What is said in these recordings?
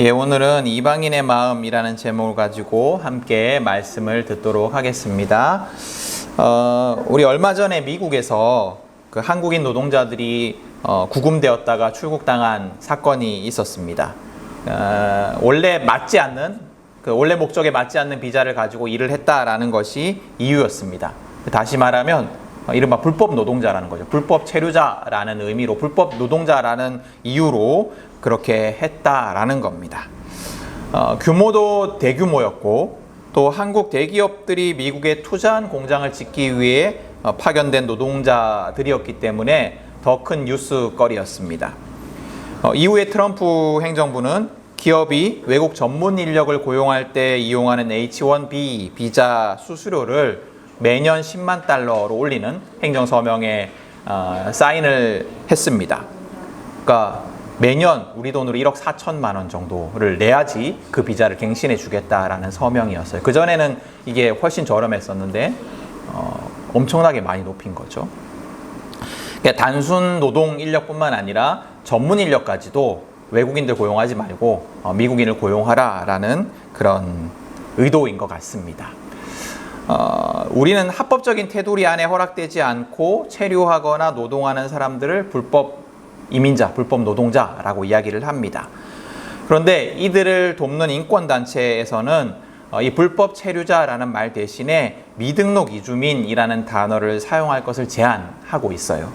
예, 오늘은 이방인의 마음이라는 제목을 가지고 함께 말씀을 듣도록 하겠습니다. 우리 얼마 전에 미국에서 그 한국인 노동자들이 구금되었다가 출국당한 사건이 있었습니다. 원래 맞지 않는, 원래 목적에 맞지 않는 비자를 가지고 일을 했다라는 것이 이유였습니다. 다시 말하면 이른바 불법 노동자라는 거죠. 불법 체류자라는 의미로, 불법 노동자라는 이유로 그렇게 했다라는 겁니다. 규모도 대규모였고, 또 한국 대기업들이 미국에 투자한 공장을 짓기 위해 파견된 노동자들이었기 때문에 더 큰 뉴스거리였습니다. 이후에 트럼프 행정부는 기업이 외국 전문 인력을 고용할 때 이용하는 H-1B 비자 수수료를 매년 10만 달러로 올리는 행정서명에 사인을 했습니다. 그러니까 매년 우리 돈으로 1억 4천만 원 정도를 내야지 그 비자를 갱신해 주겠다라는 서명이었어요. 그전에는 이게 훨씬 저렴했었는데 엄청나게 많이 높인 거죠. 그러니까 단순 노동 인력뿐만 아니라 전문 인력까지도 외국인들 고용하지 말고 미국인을 고용하라라는 그런 의도인 것 같습니다. 우리는 합법적인 테두리 안에 허락되지 않고 체류하거나 노동하는 사람들을 불법 이민자, 불법 노동자라고 이야기를 합니다. 그런데 이들을 돕는 인권단체에서는 이 불법 체류자라는 말 대신에 미등록 이주민이라는 단어를 사용할 것을 제안하고 있어요.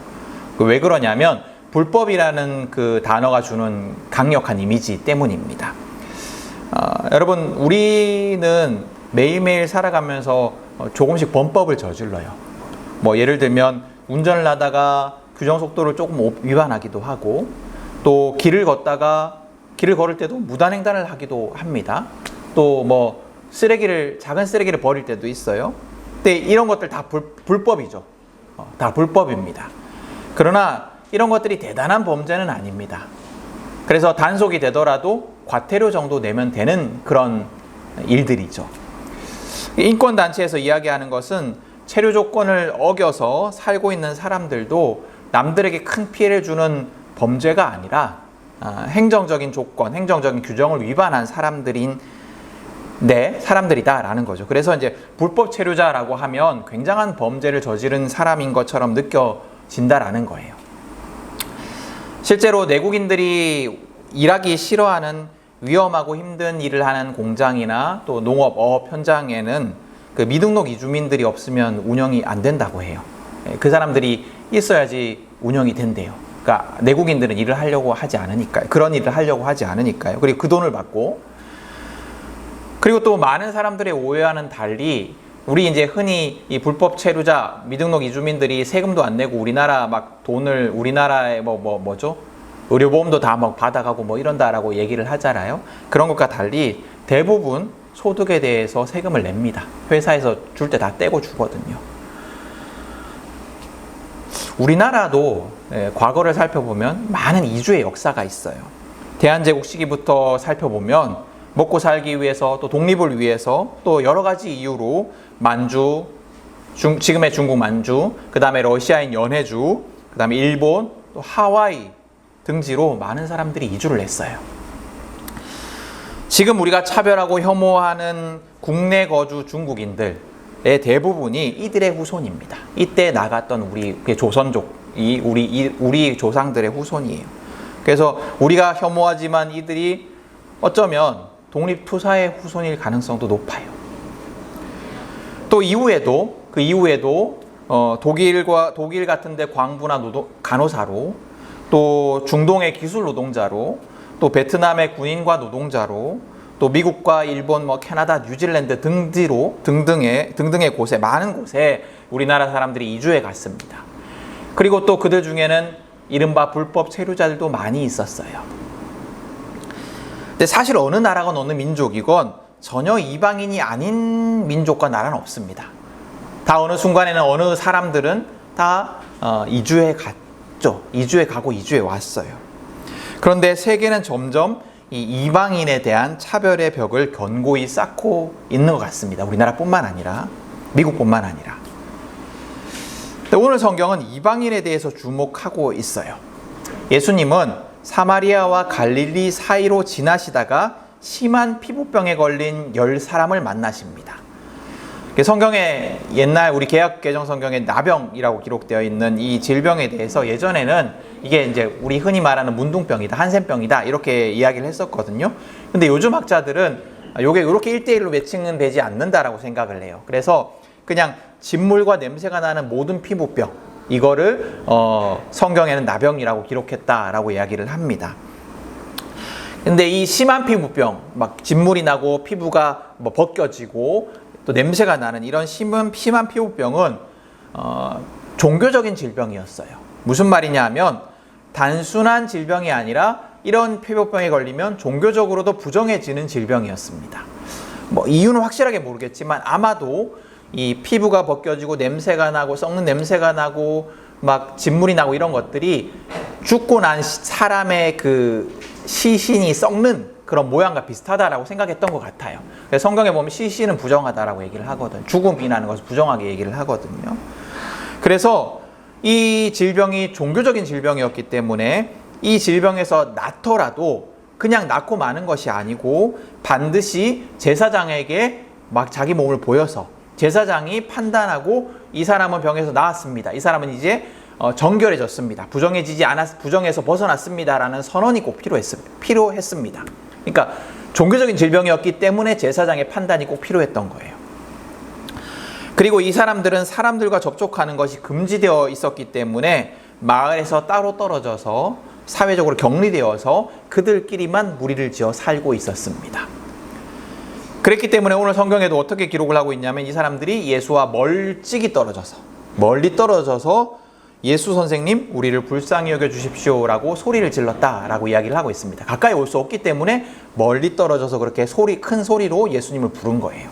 왜 그러냐면 불법이라는 그 단어가 주는 강력한 이미지 때문입니다. 여러분, 우리는 매일매일 살아가면서 조금씩 범법을 저질러요. 뭐 예를 들면 운전을 하다가 규정 속도를 조금 위반하기도 하고, 또 길을 걷다가 길을 걸을 때도 무단횡단을 하기도 합니다. 또 뭐 작은 쓰레기를 버릴 때도 있어요. 근데 이런 것들 다 불법이죠. 다 불법입니다. 그러나 이런 것들이 대단한 범죄는 아닙니다. 그래서 단속이 되더라도 과태료 정도 내면 되는 그런 일들이죠. 인권단체에서 이야기하는 것은 체류 조건을 어겨서 살고 있는 사람들도 남들에게 큰 피해를 주는 범죄가 아니라 행정적인 조건, 행정적인 규정을 위반한 사람들이다라는 거죠. 그래서 이제 불법 체류자라고 하면 굉장한 범죄를 저지른 사람인 것처럼 느껴진다라는 거예요. 실제로 내국인들이 일하기 싫어하는 위험하고 힘든 일을 하는 공장이나 또 농업, 어업 현장에는 그 미등록 이주민들이 없으면 운영이 안 된다고 해요. 그 사람들이 있어야지 운영이 된대요. 그러니까 내국인들은 일을 하려고 하지 않으니까요. 그런 일을 하려고 하지 않으니까요. 그리고 그 돈을 받고, 그리고 또 많은 사람들의 오해와는 달리 우리 이제 흔히 이 불법 체류자, 미등록 이주민들이 세금도 안 내고 우리나라 막 돈을 우리나라에 뭐죠? 의료보험도 다 막 받아가고 뭐 이런다라고 얘기를 하잖아요. 그런 것과 달리 대부분 소득에 대해서 세금을 냅니다. 회사에서 줄 때 다 떼고 주거든요. 우리나라도 과거를 살펴보면 많은 이주의 역사가 있어요. 대한제국 시기부터 살펴보면 먹고 살기 위해서, 또 독립을 위해서, 또 여러 가지 이유로 만주, 지금의 중국 만주, 그 다음에 러시아인 연해주, 그 다음에 일본, 또 하와이 등지로 많은 사람들이 이주를 했어요. 지금 우리가 차별하고 혐오하는 국내 거주 중국인들의 대부분이 이들의 후손입니다. 이때 나갔던 우리 조선족이 우리 조상들의 후손이에요. 그래서 우리가 혐오하지만 이들이 어쩌면 독립투사의 후손일 가능성도 높아요. 또 그 이후에도 독일 같은데 광부나 간호사로, 또 중동의 기술 노동자로, 또 베트남의 군인과 노동자로, 또 미국과 일본, 캐나다, 뉴질랜드 등등의 곳에, 많은 곳에 우리나라 사람들이 이주해 갔습니다. 그리고 또 그들 중에는 이른바 불법 체류자들도 많이 있었어요. 근데 사실 어느 나라건 어느 민족이건 전혀 이방인이 아닌 민족과 나라는 없습니다. 다 어느 순간에는 어느 사람들은 다 이주해 갔죠. 이주해 가고 이주해 왔어요. 그런데 세계는 점점 이 이방인에 대한 차별의 벽을 견고히 쌓고 있는 것 같습니다. 우리나라뿐만 아니라, 미국뿐만 아니라. 근데 오늘 성경은 이방인에 대해서 주목하고 있어요. 예수님은 사마리아와 갈릴리 사이로 지나시다가 심한 피부병에 걸린 10사람을 만나십니다. 성경에 옛날 우리 개역 개정 성경에 나병이라고 기록되어 있는 이 질병에 대해서 예전에는 이게 이제 우리 흔히 말하는 문둥병이다, 한센병이다 이렇게 이야기를 했었거든요. 근데 요즘 학자들은 요게 이렇게 1대1로 매칭은 되지 않는다라고 생각을 해요. 그래서 그냥 진물과 냄새가 나는 모든 피부병 이거를 성경에는 나병이라고 기록했다라고 이야기를 합니다. 근데 이 심한 피부병, 막 진물이 나고 피부가 뭐 벗겨지고 또 냄새가 나는 이런 심한 피부병은 종교적인 질병이었어요. 무슨 말이냐 하면 단순한 질병이 아니라 이런 피부병에 걸리면 종교적으로도 부정해지는 질병이었습니다. 뭐 이유는 확실하게 모르겠지만 아마도 이 피부가 벗겨지고 냄새가 나고 썩는 냄새가 나고 막 진물이 나고 이런 것들이 죽고 난 사람의 그 시신이 썩는 그런 모양과 비슷하다라고 생각했던 것 같아요. 성경에 보면 시신은 부정하다라고 얘기를 하거든. 죽음이라는 것을 부정하게 얘기를 하거든요. 그래서 이 질병이 종교적인 질병이었기 때문에 이 질병에서 낫더라도 그냥 낫고 마는 것이 아니고 반드시 제사장에게 막 자기 몸을 보여서 제사장이 판단하고 이 사람은 병에서 나았습니다. 이 사람은 이제 정결해졌습니다. 부정에서 벗어났습니다라는 선언이 꼭 필요했습니다. 그러니까 종교적인 질병이었기 때문에 제사장의 판단이 꼭 필요했던 거예요. 그리고 이 사람들은 사람들과 접촉하는 것이 금지되어 있었기 때문에 마을에서 따로 떨어져서 사회적으로 격리되어서 그들끼리만 무리를 지어 살고 있었습니다. 그랬기 때문에 오늘 성경에도 어떻게 기록을 하고 있냐면 이 사람들이 예수와 멀리 떨어져서 예수 선생님 우리를 불쌍히 여겨 주십시오라고 소리를 질렀다라고 이야기를 하고 있습니다. 가까이 올 수 없기 때문에 멀리 떨어져서 그렇게 큰 소리로 예수님을 부른 거예요.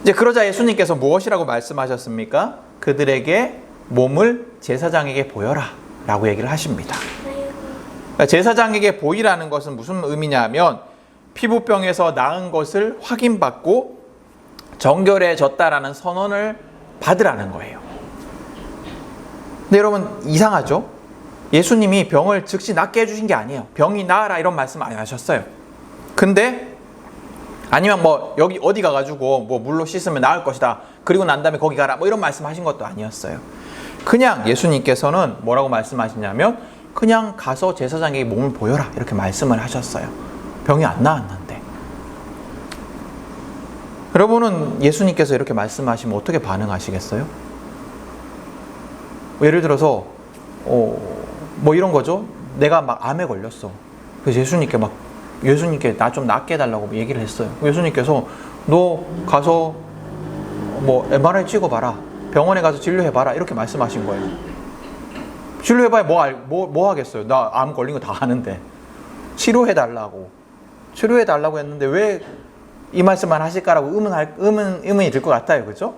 이제 그러자 예수님께서 무엇이라고 말씀하셨습니까? 그들에게 몸을 제사장에게 보여라 라고 얘기를 하십니다. 제사장에게 보이라는 것은 무슨 의미냐면 피부병에서 나은 것을 확인받고 정결해졌다라는 선언을 받으라는 거예요. 근데 여러분 이상하죠? 예수님이 병을 즉시 낫게 해주신 게 아니에요. 병이 나아라 이런 말씀 안 하셨어요. 근데 아니면 뭐 여기 어디 가가지고 뭐 물로 씻으면 나을 것이다. 그리고 난 다음에 거기 가라. 뭐 이런 말씀하신 것도 아니었어요. 그냥 예수님께서는 뭐라고 말씀하시냐면 그냥 가서 제사장에게 몸을 보여라 이렇게 말씀을 하셨어요. 병이 안 나았는데. 여러분은 예수님께서 이렇게 말씀하시면 어떻게 반응하시겠어요? 예를 들어서 뭐 이런 거죠. 내가 막 암에 걸렸어. 그래서 예수님께 나 좀 낫게 해달라고 얘기를 했어요. 예수님께서 너 가서 뭐 MRI 찍어봐라. 병원에 가서 진료해봐라. 이렇게 말씀하신 거예요. 진료해봐야 뭐 하겠어요. 나 암 걸린 거 다 아는데. 치료해달라고 했는데 왜 이 말씀만 하실까라고 의문이 들 것 같아요. 그죠?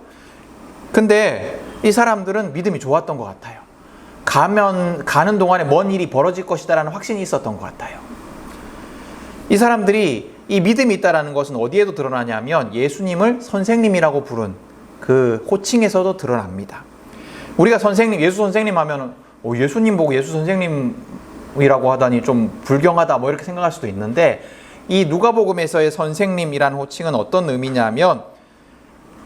근데 이 사람들은 믿음이 좋았던 것 같아요. 가는 동안에 뭔 일이 벌어질 것이다라는 확신이 있었던 것 같아요. 이 사람들이 이 믿음이 있다라는 것은 어디에도 드러나냐면 예수님을 선생님이라고 부른 그 호칭에서도 드러납니다. 우리가 예수 선생님 하면 예수님 보고 예수 선생님이라고 하다니 좀 불경하다 뭐 이렇게 생각할 수도 있는데 이 누가복음에서의 선생님이라는 호칭은 어떤 의미냐면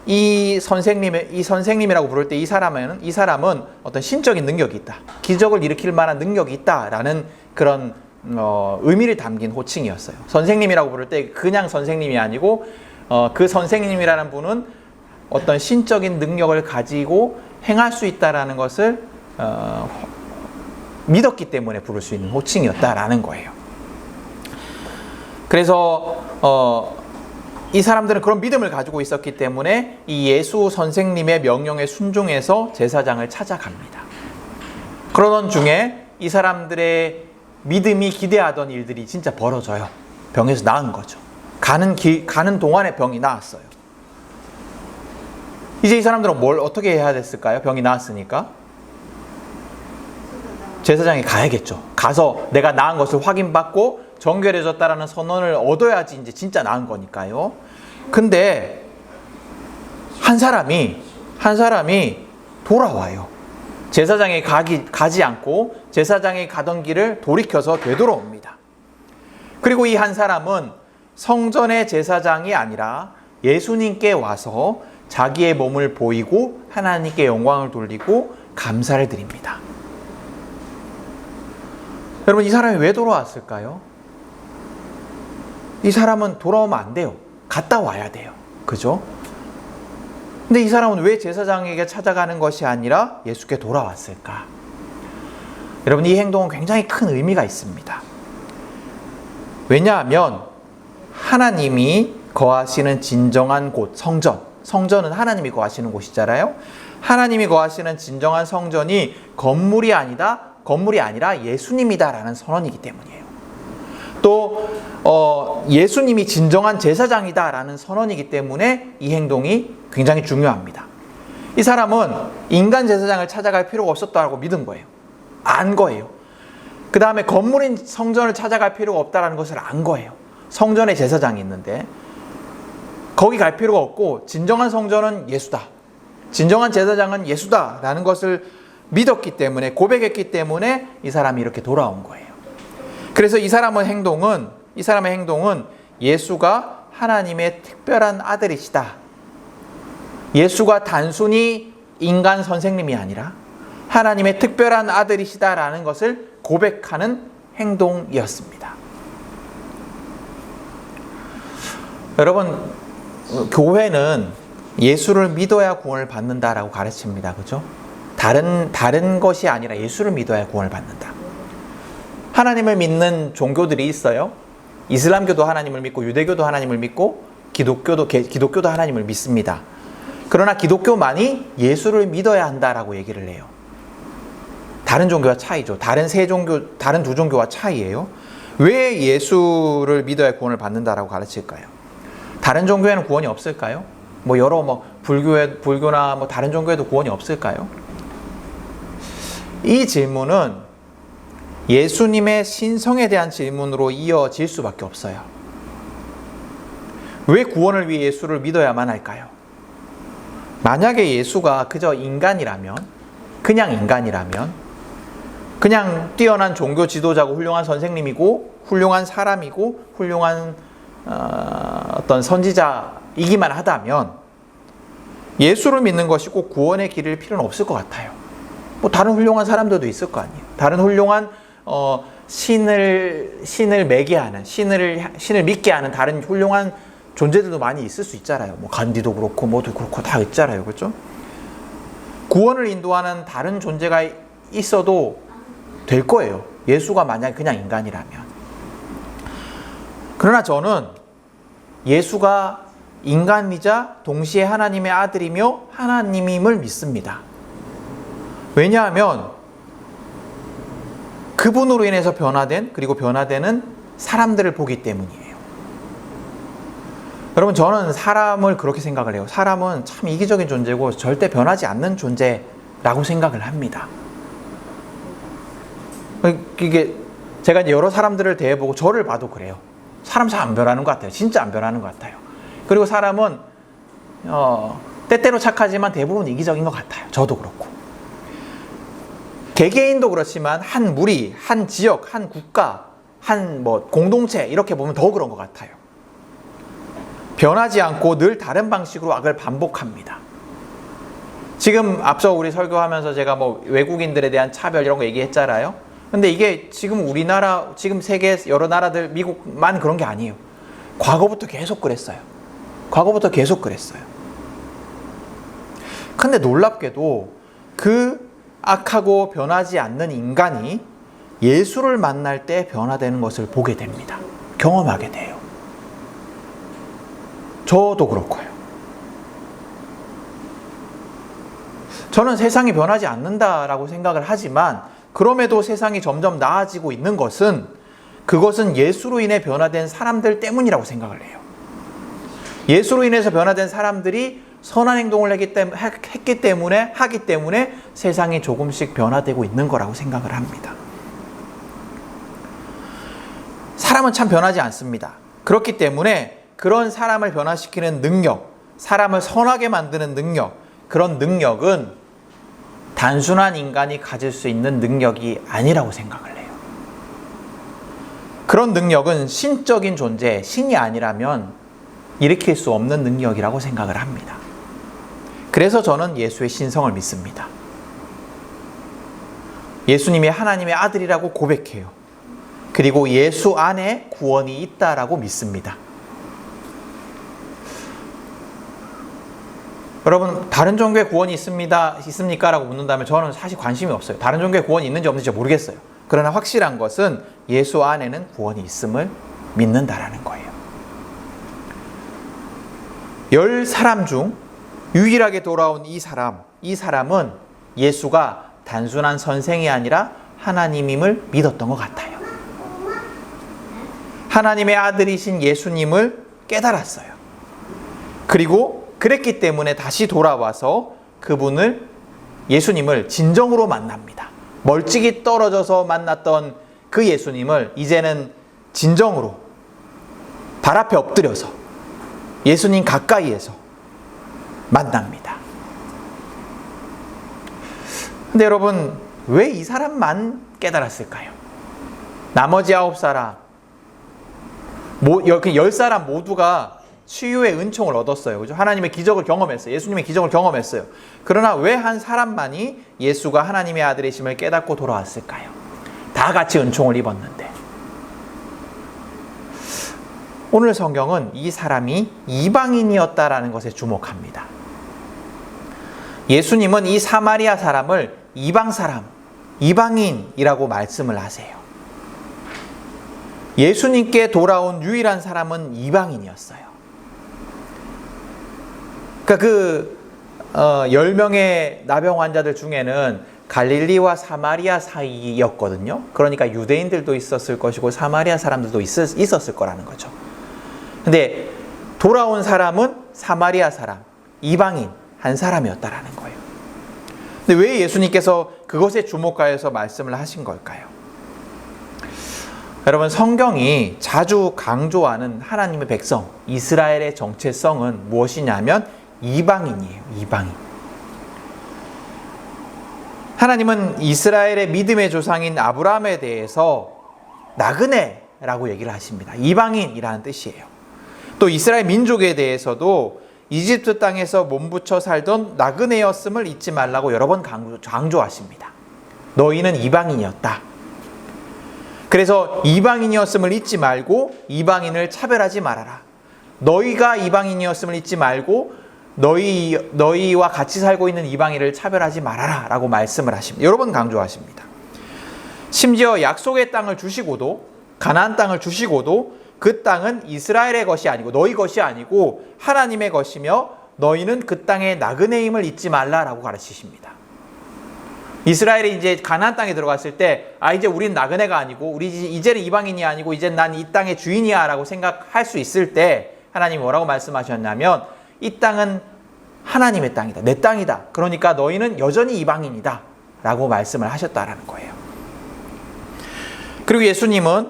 이 선생님이라고 부를 때 이 사람은 어떤 신적인 능력이 있다. 기적을 일으킬 만한 능력이 있다라는 그런 의미를 담긴 호칭이었어요. 선생님이라고 부를 때 그냥 선생님이 아니고 그 선생님이라는 분은 어떤 신적인 능력을 가지고 행할 수 있다라는 것을 믿었기 때문에 부를 수 있는 호칭이었다라는 거예요. 그래서 이 사람들은 그런 믿음을 가지고 있었기 때문에 이 예수 선생님의 명령에 순종해서 제사장을 찾아갑니다. 그러던 중에 이 사람들의 믿음이 기대하던 일들이 진짜 벌어져요. 병에서 나은 거죠. 가는 동안에 병이 나았어요. 이제 이 사람들은 뭘 어떻게 해야 됐을까요? 병이 나았으니까 제사장에 가야겠죠. 가서 내가 나은 것을 확인받고 정결해졌다라는 선언을 얻어야지 이제 진짜 나은 거니까요. 근데 한 사람이 돌아와요. 제사장에 가지 않고 제사장이 가던 길을 돌이켜서 되돌아옵니다. 그리고 이 한 사람은 성전의 제사장이 아니라 예수님께 와서 자기의 몸을 보이고 하나님께 영광을 돌리고 감사를 드립니다. 여러분, 이 사람이 왜 돌아왔을까요? 이 사람은 돌아오면 안 돼요. 갔다 와야 돼요. 그죠? 근데 이 사람은 왜 제사장에게 찾아가는 것이 아니라 예수께 돌아왔을까? 여러분, 이 행동은 굉장히 큰 의미가 있습니다. 왜냐하면 하나님이 거하시는 진정한 곳, 성전은 하나님이 거하시는 곳이잖아요. 하나님이 거하시는 진정한 성전이 건물이 아니라 예수님이다라는 선언이기 때문이에요. 또 예수님이 진정한 제사장이다라는 선언이기 때문에 이 행동이 굉장히 중요합니다. 이 사람은 인간 제사장을 찾아갈 필요가 없었다고 믿은 거예요. 안 거예요. 그 다음에 건물인 성전을 찾아갈 필요가 없다는 것을 안 거예요. 성전에 제사장이 있는데 거기 갈 필요가 없고 진정한 성전은 예수다. 진정한 제사장은 예수다라는 것을 믿었기 때문에, 고백했기 때문에 이 사람이 이렇게 돌아온 거예요. 그래서 이 사람의 행동은 예수가 하나님의 특별한 아들이시다. 예수가 단순히 인간 선생님이 아니라 하나님의 특별한 아들이시다라는 것을 고백하는 행동이었습니다. 여러분, 교회는 예수를 믿어야 구원을 받는다라고 가르칩니다. 그죠? 다른 것이 아니라 예수를 믿어야 구원을 받는다. 하나님을 믿는 종교들이 있어요. 이슬람교도 하나님을 믿고 유대교도 하나님을 믿고 기독교도 하나님을 믿습니다. 그러나 기독교만이 예수를 믿어야 한다라고 얘기를 해요. 다른 종교와 차이죠. 다른 두 종교와 차이예요. 왜 예수를 믿어야 구원을 받는다라고 가르칠까요? 다른 종교에는 구원이 없을까요? 불교나 다른 종교에도 구원이 없을까요? 이 질문은 예수님의 신성에 대한 질문으로 이어질 수밖에 없어요. 왜 구원을 위해 예수를 믿어야만 할까요? 만약에 예수가 그저 그냥 뛰어난 종교 지도자고 훌륭한 선생님이고 훌륭한 사람이고 훌륭한 어떤 선지자이기만 하다면 예수를 믿는 것이 꼭 구원의 길일 필요는 없을 것 같아요. 다른 훌륭한 사람들도 있을 거 아니에요. 다른 훌륭한 신을 매개하는, 신을 믿게 하는 다른 훌륭한 존재들도 많이 있을 수 있잖아요. 간디도 그렇고 뭐도 그렇고 다 있잖아요. 그렇죠? 구원을 인도하는 다른 존재가 있어도 될 거예요. 예수가 만약에 그냥 인간이라면. 그러나 저는 예수가 인간이자 동시에 하나님의 아들이며 하나님임을 믿습니다. 왜냐하면 그분으로 인해서 변화되는 사람들을 보기 때문이에요. 여러분, 저는 사람을 그렇게 생각을 해요. 사람은 참 이기적인 존재고 절대 변하지 않는 존재라고 생각을 합니다. 이게 제가 이제 여러 사람들을 대해보고 저를 봐도 그래요. 사람 잘 안 변하는 것 같아요. 진짜 안 변하는 것 같아요. 그리고 사람은 때때로 착하지만 대부분 이기적인 것 같아요. 저도 그렇고. 개개인도 그렇지만 한 무리, 한 지역, 한 국가, 한 공동체 이렇게 보면 더 그런 것 같아요. 변하지 않고 늘 다른 방식으로 악을 반복합니다. 지금 앞서 우리 설교하면서 제가 외국인들에 대한 차별 이런 거 얘기했잖아요. 근데 이게 지금 우리나라, 지금 세계 여러 나라들, 미국만 그런 게 아니에요. 과거부터 계속 그랬어요. 근데 놀랍게도 그 악하고 변하지 않는 인간이 예수를 만날 때 변화되는 것을 보게 됩니다. 경험하게 돼요. 저도 그렇고요. 저는 세상이 변하지 않는다라고 생각을 하지만 그럼에도 세상이 점점 나아지고 있는 그것은 예수로 인해 변화된 사람들 때문이라고 생각을 해요. 예수로 인해서 변화된 사람들이 선한 행동을 하기 때문에 세상이 조금씩 변화되고 있는 거라고 생각을 합니다. 사람은 참 변하지 않습니다. 그렇기 때문에 그런 사람을 변화시키는 능력, 사람을 선하게 만드는 능력, 그런 능력은 단순한 인간이 가질 수 있는 능력이 아니라고 생각을 해요. 그런 능력은 신적인 존재, 신이 아니라면 일으킬 수 없는 능력이라고 생각을 합니다. 그래서 저는 예수의 신성을 믿습니다. 예수님이 하나님의 아들이라고 고백해요. 그리고 예수 안에 구원이 있다라고 믿습니다. 여러분, 다른 종교에 구원이 있습니까? 라고 묻는다면 저는 사실 관심이 없어요. 다른 종교에 구원이 있는지 없는지 모르겠어요. 그러나 확실한 것은 예수 안에는 구원이 있음을 믿는다라는 거예요. 10사람 중 유일하게 돌아온 이 사람은 예수가 단순한 선생이 아니라 하나님임을 믿었던 것 같아요. 하나님의 아들이신 예수님을 깨달았어요. 그리고 그랬기 때문에 다시 돌아와서 예수님을 진정으로 만납니다. 멀찍이 떨어져서 만났던 그 예수님을 이제는 진정으로 발 앞에 엎드려서 예수님 가까이에서 만납니다. 근데 여러분, 왜 이 사람만 깨달았을까요? 나머지 9사람, 10사람 모두가 치유의 은총을 얻었어요. 그죠? 하나님의 기적을 경험했어요. 예수님의 기적을 경험했어요. 그러나 왜 한 사람만이 예수가 하나님의 아들이심을 깨닫고 돌아왔을까요? 다 같이 은총을 입었는데. 오늘 성경은 이 사람이 이방인이었다라는 것에 주목합니다. 예수님은 이 사마리아 사람을 이방 사람, 이방인이라고 말씀을 하세요. 예수님께 돌아온 유일한 사람은 이방인이었어요. 그러니까 10명의 나병 환자들 중에는 갈릴리와 사마리아 사이였거든요. 그러니까 유대인들도 있었을 것이고 사마리아 사람들도 있었을 거라는 거죠. 근데 돌아온 사람은 사마리아 사람, 이방인 한 사람이었다라는 거예요. 근데 왜 예수님께서 그것에 주목하여서 말씀을 하신 걸까요? 여러분, 성경이 자주 강조하는 하나님의 백성, 이스라엘의 정체성은 무엇이냐면 이방인이에요. 이방인. 하나님은 이스라엘의 믿음의 조상인 아브라함에 대해서 나그네라고 얘기를 하십니다. 이방인이라는 뜻이에요. 또 이스라엘 민족에 대해서도 이집트 땅에서 몸부쳐 살던 나그네였음을 잊지 말라고 여러 번 강조하십니다. 너희는 이방인이었다. 그래서 이방인이었음을 잊지 말고 이방인을 차별하지 말아라. 너희가 이방인이었음을 잊지 말고 너희와 같이 살고 있는 이방인을 차별하지 말아라 라고 말씀을 하십니다. 여러 번 강조하십니다. 심지어 약속의 땅을 주시고도, 가나안 땅을 주시고도 그 땅은 이스라엘의 것이 아니고 너희 것이 아니고 하나님의 것이며 너희는 그 땅의 나그네임을 잊지 말라라고 가르치십니다. 이스라엘이 이제 가나안 땅에 들어갔을 때 이제 우린 나그네가 아니고 이제는 이방인이 아니고 이제 난 이 땅의 주인이야 라고 생각할 수 있을 때 하나님이 뭐라고 말씀하셨냐면 이 땅은 하나님의 땅이다. 내 땅이다. 그러니까 너희는 여전히 이방인이다 라고 말씀을 하셨다라는 거예요. 그리고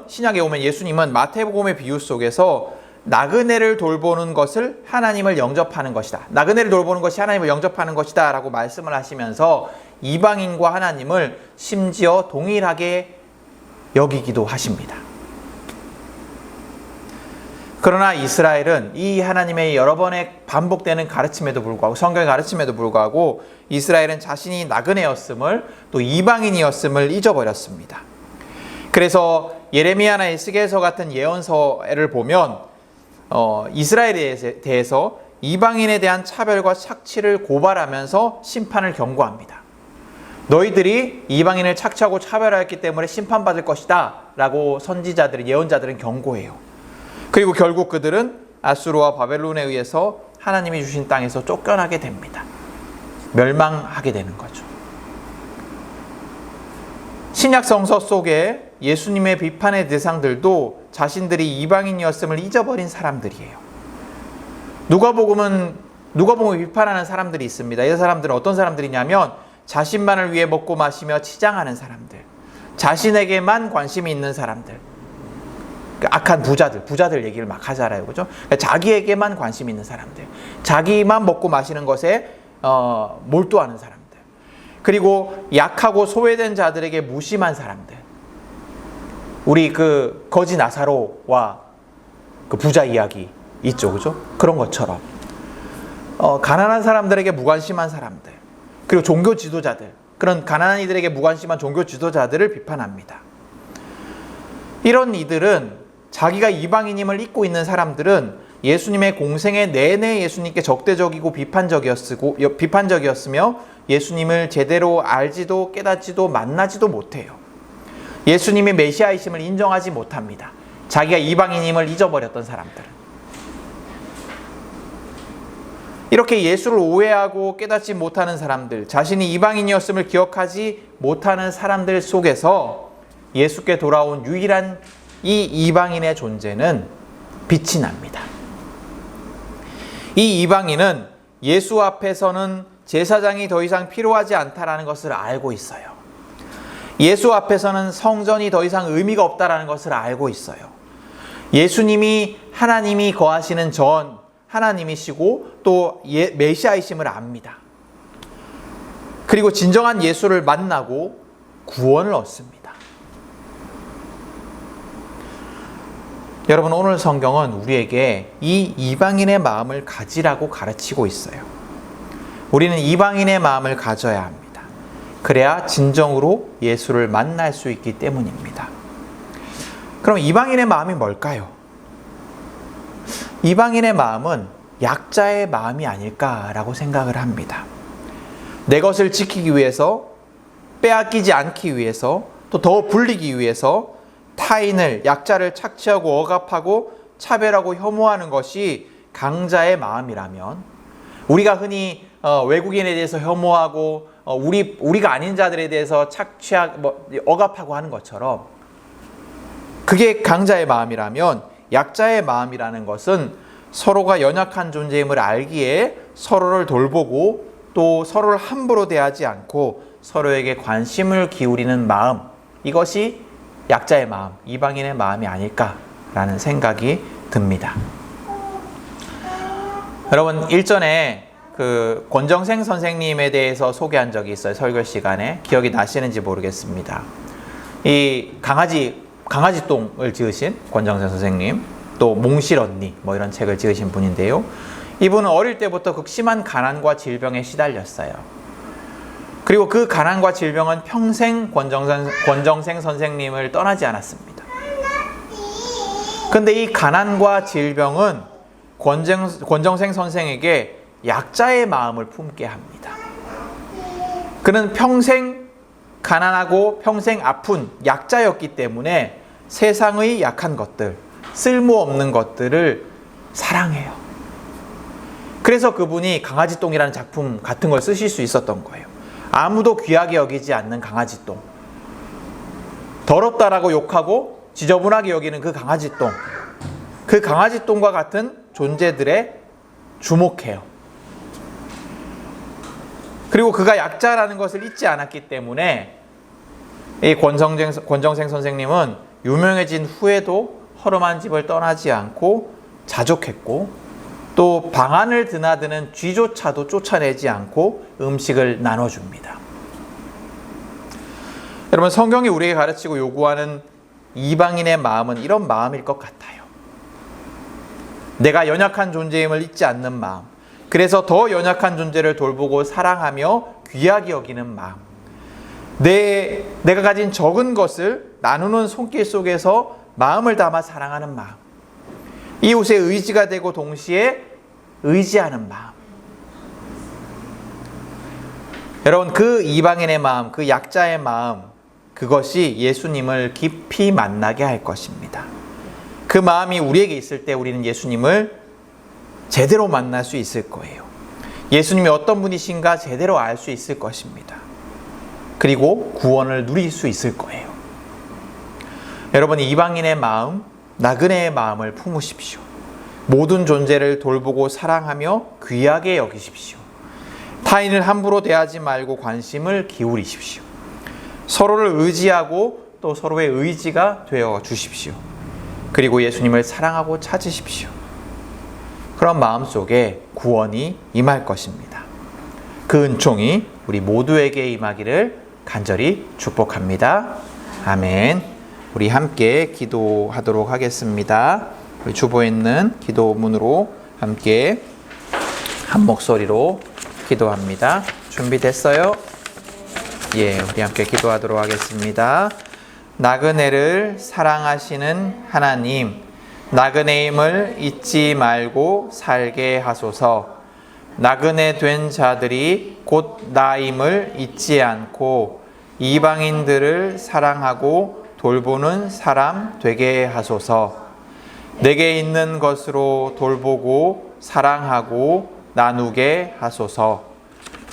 신약에 오면 예수님은 마태복음의 비유 속에서 나그네를 돌보는 것을 하나님을 영접하는 것이다. 나그네를 돌보는 것이 하나님을 영접하는 것이다 라고 말씀을 하시면서 이방인과 하나님을 심지어 동일하게 여기기도 하십니다. 그러나 이스라엘은 이 하나님의 여러 번의 반복되는 가르침에도 불구하고, 성경의 가르침에도 불구하고 이스라엘은 자신이 나그네였음을, 또 이방인이었음을 잊어버렸습니다. 그래서 예레미야나 에스겔서 같은 예언서를 보면 이스라엘에 대해서 이방인에 대한 차별과 착취를 고발하면서 심판을 경고합니다. 너희들이 이방인을 착취하고 차별하였기 때문에 심판받을 것이다 라고 예언자들은 경고해요. 그리고 결국 그들은 아수르와 바벨론에 의해서 하나님이 주신 땅에서 쫓겨나게 됩니다. 멸망하게 되는 거죠. 신약 성서 속에 예수님의 비판의 대상들도 자신들이 이방인이었음을 잊어버린 사람들이에요. 누가복음을 비판하는 사람들이 있습니다. 이 사람들은 어떤 사람들이냐면 자신만을 위해 먹고 마시며 치장하는 사람들, 자신에게만 관심이 있는 사람들, 악한 부자들 얘기를 막 하잖아요. 그죠? 자기에게만 관심 있는 사람들, 자기만 먹고 마시는 것에 몰두하는 사람들. 그리고 약하고 소외된 자들에게 무심한 사람들. 우리 그 거지 나사로와 그 부자 이야기 있죠, 그죠? 그런 것처럼 가난한 사람들에게 무관심한 사람들, 그리고 종교 지도자들, 그런 가난한 이들에게 무관심한 종교 지도자들을 비판합니다. 이런 이들은, 자기가 이방인임을 잊고 있는 사람들은 예수님의 공생애 내내 예수님께 적대적이고 비판적이었으며 예수님을 제대로 알지도 깨닫지도 만나지도 못해요. 예수님이 메시아이심을 인정하지 못합니다. 자기가 이방인임을 잊어버렸던 사람들은. 이렇게 예수를 오해하고 깨닫지 못하는 사람들, 자신이 이방인이었음을 기억하지 못하는 사람들 속에서 예수께 돌아온 유일한 이 이방인의 존재는 빛이 납니다. 이 이방인은 예수 앞에서는 제사장이 더 이상 필요하지 않다라는 것을 알고 있어요. 예수 앞에서는 성전이 더 이상 의미가 없다라는 것을 알고 있어요. 예수님이 하나님이 거하시는 전 하나님이시고 또 메시아이심을 압니다. 그리고 진정한 예수를 만나고 구원을 얻습니다. 여러분, 오늘 성경은 우리에게 이 이방인의 마음을 가지라고 가르치고 있어요. 우리는 이방인의 마음을 가져야 합니다. 그래야 진정으로 예수를 만날 수 있기 때문입니다. 그럼 이방인의 마음이 뭘까요? 이방인의 마음은 약자의 마음이 아닐까라고 생각을 합니다. 내 것을 지키기 위해서, 빼앗기지 않기 위해서, 또 더 불리기 위해서 타인을, 약자를 착취하고 억압하고 차별하고 혐오하는 것이 강자의 마음이라면, 우리가 흔히 외국인에 대해서 혐오하고 우리가 아닌 자들에 대해서 착취하고 억압하고 하는 것처럼, 그게 강자의 마음이라면 약자의 마음이라는 것은 서로가 연약한 존재임을 알기에 서로를 돌보고 또 서로를 함부로 대하지 않고 서로에게 관심을 기울이는 마음, 이것이 약자의 마음, 이방인의 마음이 아닐까라는 생각이 듭니다. 여러분, 일전에 그 권정생 선생님에 대해서 소개한 적이 있어요. 설교 시간에. 기억이 나시는지 모르겠습니다. 이 강아지똥을 지으신 권정생 선생님, 또 몽실 언니, 이런 책을 지으신 분인데요. 이분은 어릴 때부터 극심한 가난과 질병에 시달렸어요. 그리고 그 가난과 질병은 평생 권정생 선생님을 떠나지 않았습니다. 근데 이 가난과 질병은 권정생 선생에게 약자의 마음을 품게 합니다. 그는 평생 가난하고 평생 아픈 약자였기 때문에 세상의 약한 것들, 쓸모없는 것들을 사랑해요. 그래서 그분이 강아지똥이라는 작품 같은 걸 쓰실 수 있었던 거예요. 아무도 귀하게 여기지 않는 강아지똥, 더럽다라고 욕하고 지저분하게 여기는 그 강아지똥, 그 강아지똥과 같은 존재들에 주목해요. 그리고 그가 약자라는 것을 잊지 않았기 때문에 이 권정생 선생님은 유명해진 후에도 허름한 집을 떠나지 않고 자족했고, 또 방안을 드나드는 쥐조차도 쫓아내지 않고 음식을 나눠줍니다. 여러분, 성경이 우리에게 가르치고 요구하는 이방인의 마음은 이런 마음일 것 같아요. 내가 연약한 존재임을 잊지 않는 마음, 그래서 더 연약한 존재를 돌보고 사랑하며 귀하게 여기는 마음, 내가 가진 적은 것을 나누는 손길 속에서 마음을 담아 사랑하는 마음, 이웃의 의지가 되고 동시에 의지하는 마음. 여러분, 그 이방인의 마음, 그 약자의 마음, 그것이 예수님을 깊이 만나게 할 것입니다. 그 마음이 우리에게 있을 때 우리는 예수님을 제대로 만날 수 있을 거예요. 예수님이 어떤 분이신가 제대로 알 수 있을 것입니다. 그리고 구원을 누릴 수 있을 거예요. 여러분, 이방인의 마음, 나그네의 마음을 품으십시오. 모든 존재를 돌보고 사랑하며 귀하게 여기십시오. 타인을 함부로 대하지 말고 관심을 기울이십시오. 서로를 의지하고 또 서로의 의지가 되어 주십시오. 그리고 예수님을 사랑하고 찾으십시오. 그런 마음 속에 구원이 임할 것입니다. 그 은총이 우리 모두에게 임하기를 간절히 축복합니다. 아멘. 우리 함께 기도하도록 하겠습니다. 우리 주보에 있는 기도문으로 함께 한 목소리로 기도합니다. 준비됐어요? 예, 우리 함께 기도하도록 하겠습니다. 나그네를 사랑하시는 하나님, 나그네임을 잊지 말고 살게 하소서. 나그네 된 자들이 곧 나임을 잊지 않고 이방인들을 사랑하고 돌보는 사람 되게 하소서. 내게 있는 것으로 돌보고 사랑하고 나누게 하소서.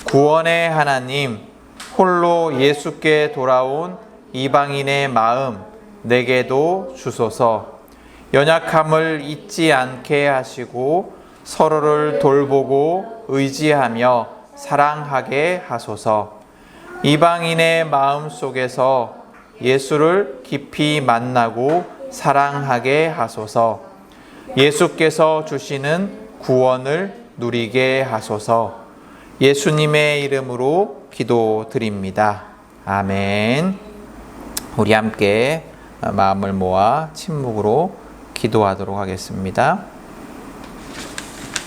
구원의 하나님, 홀로 예수께 돌아온 이방인의 마음 내게도 주소서. 연약함을 잊지 않게 하시고 서로를 돌보고 의지하며 사랑하게 하소서. 이방인의 마음 속에서 예수를 깊이 만나고 사랑하게 하소서. 예수께서 주시는 구원을 누리게 하소서. 예수님의 이름으로 기도드립니다. 아멘. 우리 함께 마음을 모아 침묵으로 기도하도록 하겠습니다.